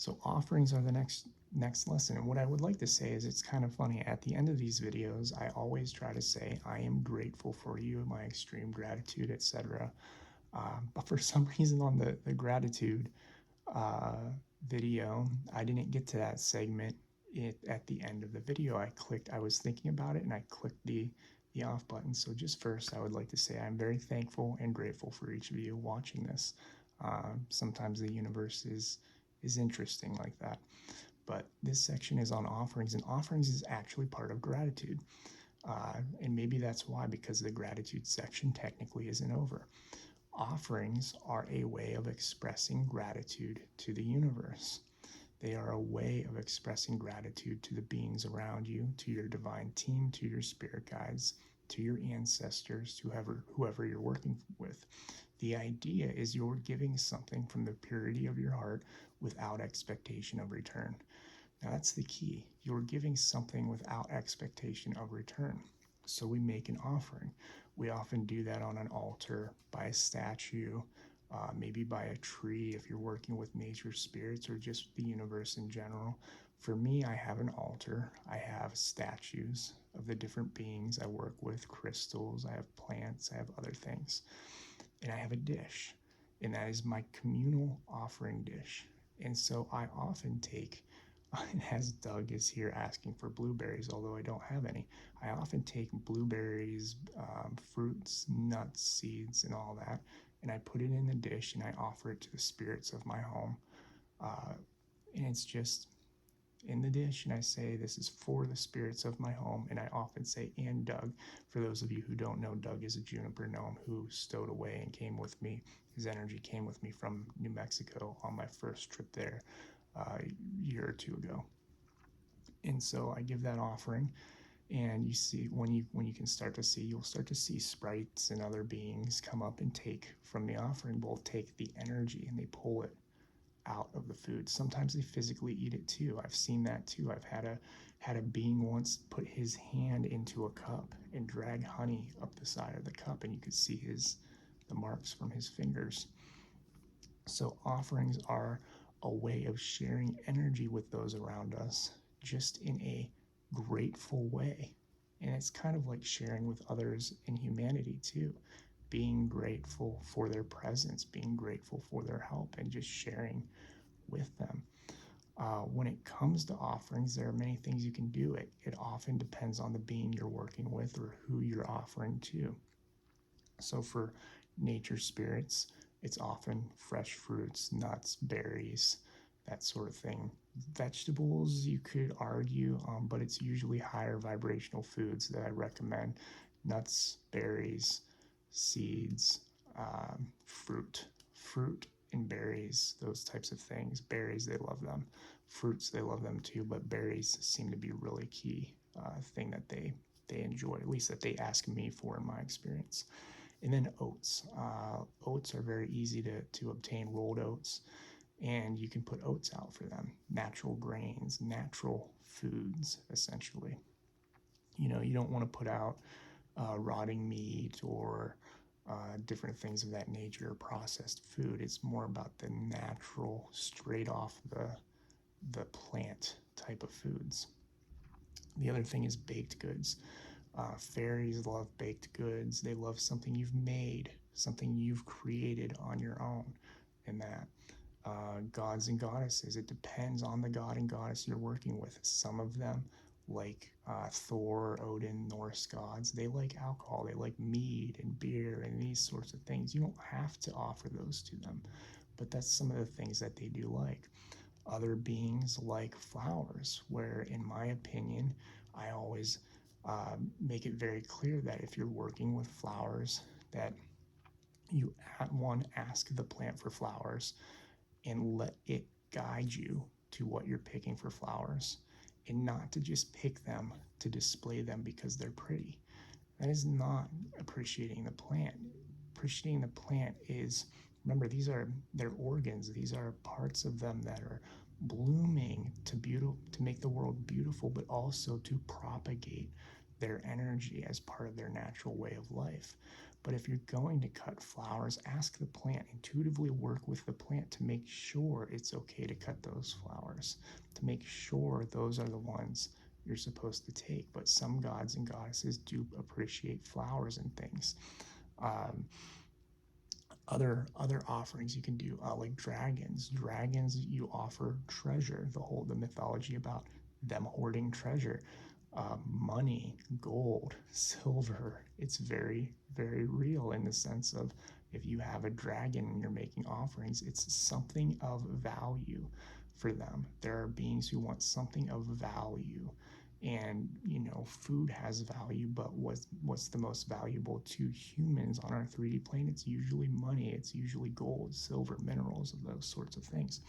So offerings are the next lesson. And what I would like to say is it's kind of funny. At the end of these videos, I always try to say, I am grateful for you, my extreme gratitude, etc. But for some reason on the gratitude uh, video, I didn't get to that segment at the end of the video. I was thinking about it and I clicked the off button. So just first, I would like to say I'm very thankful and grateful for each of you watching this. Sometimes the universe is interesting like that. But this section is on offerings, and offerings is actually part of gratitude. And maybe that's why, because the gratitude section technically isn't over. Offerings are a way of expressing gratitude to the universe. They are a way of expressing gratitude to the beings around you, to your divine team, to your spirit guides, to your ancestors, to whoever you're working with. The idea is you're giving something from the purity of your heart without expectation of return. Now, that's the key. You're giving something without expectation of return. So we make an offering. We often do that on an altar, by a statue, maybe by a tree if you're working with nature spirits or just the universe in general. For me, I have an altar. I have statues of the different beings I work with, crystals, I have plants, I have other things. And I have a dish, and that is my communal offering dish. And so I often take, as Doug is here asking for blueberries, although I don't have any, I often take blueberries, fruits, nuts, seeds, and all that, and I put it in the dish and I offer it to the spirits of my home. Uh, and it's just in the dish, and I say, this is for the spirits of my home. And I often say, and Doug. For those of you who don't know, Doug is a juniper gnome who stowed away and came with me. His energy came with me from New Mexico on my first trip there a year or two ago. And so I give that offering, and you see, when you can start to see, you'll start to see sprites and other beings come up and take from the offering bowl, take the energy, and they pull it out of the food. Sometimes they physically eat it too. I've seen that too. I've had a being once put his hand into a cup and drag honey up the side of the cup, and you could see the marks from his fingers. So offerings are a way of sharing energy with those around us, just in a grateful way. And it's kind of like sharing with others in humanity too, being grateful for their presence, being grateful for their help, and just sharing with them. When it comes to offerings, there are many things you can do. It often depends on the being you're working with or who you're offering to. So for nature spirits, it's often fresh fruits, nuts, berries, that sort of thing. Vegetables, you could argue, but it's usually higher vibrational foods that I recommend. Nuts, berries, seeds, fruit and berries, those types of things. Berries, they love them. Fruits, they love them too, but berries seem to be really key thing that they enjoy, at least that they ask me for in my experience. And then oats. Oats are very easy to obtain, rolled oats, and you can put oats out for them. Natural grains, natural foods, essentially. You don't want to put out rotting meat or different things of that nature, processed food. It's more about the natural, straight off the plant type of foods. The other thing is baked goods. Fairies love baked goods. They love something you've made, something you've created on your own. And that gods and goddesses, it depends on the god and goddess you're working with. Some of them, like Thor, Odin, Norse gods, they like alcohol. They like mead and beer and these sorts of things. You don't have to offer those to them, but that's some of the things that they do like. Other beings like flowers, where, in my opinion, I always make it very clear that if you're working with flowers, that you ask the plant for flowers and let it guide you to what you're picking for flowers, and not to just pick them to display them because they're pretty. That is not appreciating the plant. Appreciating the plant is, remember, these are their organs. These are parts of them that are blooming to make the world beautiful, but also to propagate their energy as part of their natural way of life. But if you're going to cut flowers, ask the plant, intuitively work with the plant to make sure it's okay to cut those flowers, to make sure those are the ones you're supposed to take. But some gods and goddesses do appreciate flowers and things. Um, other offerings you can do, like dragons. Dragons, you offer treasure. The mythology about them hoarding treasure, money, gold, silver. It's very, very real in the sense of if you have a dragon and you're making offerings, it's something of value for them. There are beings who want something of value. And food has value, but what's the most valuable to humans on our 3D plane? It's usually money, it's usually gold, silver, minerals, of those sorts of things.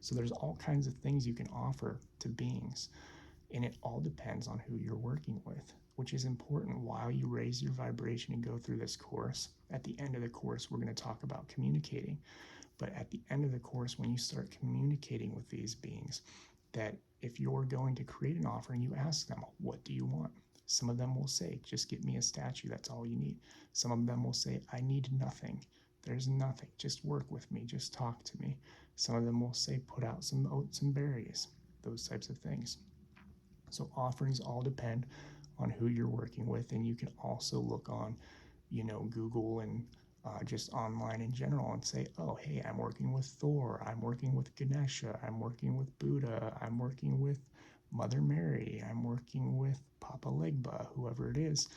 So there's all kinds of things you can offer to beings, and it all depends on who you're working with, which is important while you raise your vibration and go through this course. At the end of the course, we're going to talk about communicating. But at the end of the course, when you start communicating with these beings, that if you're going to create an offering, you ask them, what do you want? Some of them will say, just get me a statue, that's all you need. Some of them will say, I need nothing. There's nothing. Just work with me. Just talk to me. Some of them will say, put out some oats and berries, those types of things. So offerings all depend on who you're working with, and you can also look on, Google and just online in general and say, oh, hey, I'm working with Thor, I'm working with Ganesha, I'm working with Buddha, I'm working with Mother Mary, I'm working with Papa Legba, whoever it is,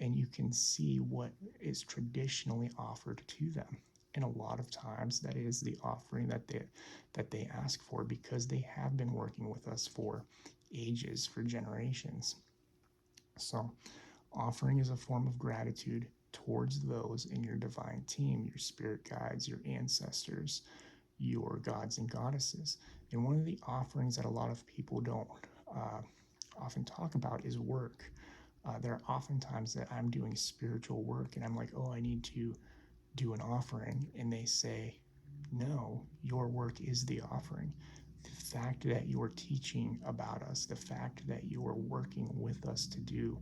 and you can see what is traditionally offered to them. And a lot of times that is the offering that they ask for, because they have been working with us for ages, for generations. So offering is a form of gratitude towards those in your divine team, your spirit guides, your ancestors, your gods and goddesses. And one of the offerings that a lot of people don't often talk about is work. There are often times that I'm doing spiritual work and I'm like, oh, I need to do an offering. And they say, no, your work is the offering. The fact that you're teaching about us, the fact that you are working with us to do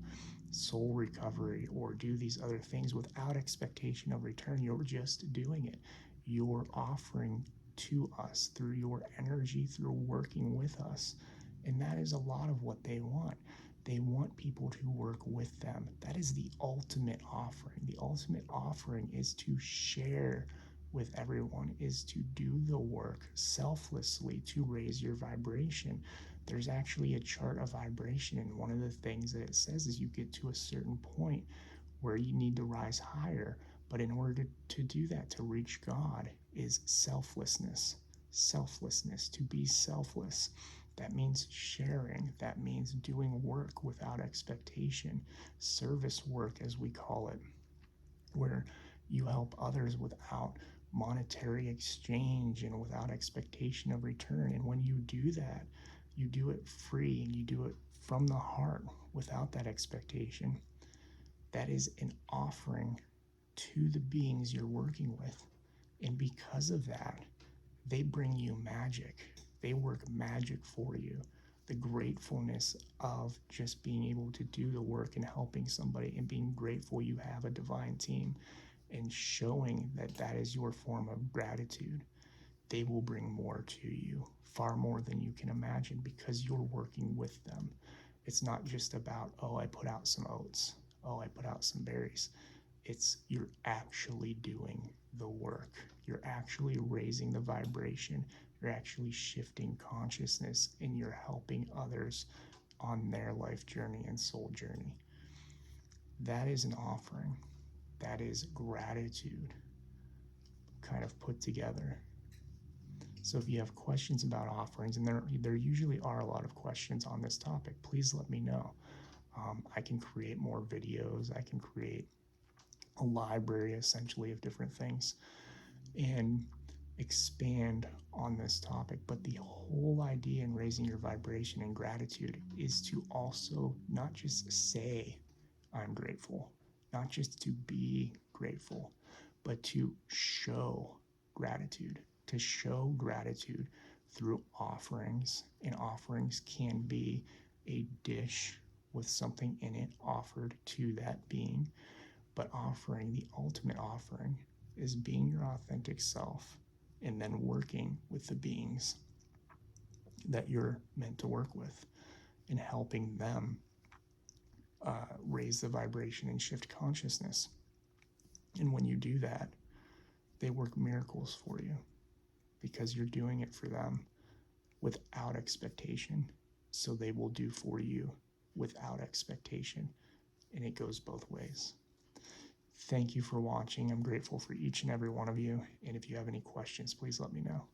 soul recovery or do these other things without expectation of return, you're just doing it. You're offering to us through your energy, through working with us. And that is a lot of what they want. They want people to work with them. That is the ultimate offering. The ultimate offering is to share with everyone, is to do the work selflessly to raise your vibration. There's actually a chart of vibration, and one of the things that it says is you get to a certain point where you need to rise higher. But in order to do that, to reach God, is selflessness. Selflessness, to be selfless. That means sharing. That means doing work without expectation. Service work, as we call it, where you help others without monetary exchange and without expectation of return. And when you do that, you do it free and you do it from the heart without that expectation. That is an offering to the beings you're working with. And because of that, they bring you magic. They work magic for you. The gratefulness of just being able to do the work and helping somebody and being grateful you have a divine team and showing that that is your form of gratitude. They will bring more to you, far more than you can imagine, because you're working with them. It's not just about, oh, I put out some oats. Oh, I put out some berries. It's you're actually doing the work. You're actually raising the vibration. You're actually shifting consciousness, and you're helping others on their life journey and soul journey. That is an offering. That is gratitude kind of put together. So if you have questions about offerings, and there usually are a lot of questions on this topic, please let me know. I can create more videos. I can create a library essentially of different things and expand on this topic. But the whole idea in raising your vibration and gratitude is to also not just say I'm grateful, not just to be grateful, but to show gratitude, through offerings. And offerings can be a dish with something in it offered to that being, But offering, the ultimate offering, is being your authentic self and then working with the beings that you're meant to work with and helping them raise the vibration and shift consciousness. And when you do that, they work miracles for you because you're doing it for them without expectation. So they will do for you without expectation. And it goes both ways. Thank you for watching. I'm grateful for each and every one of you. And if you have any questions, please let me know.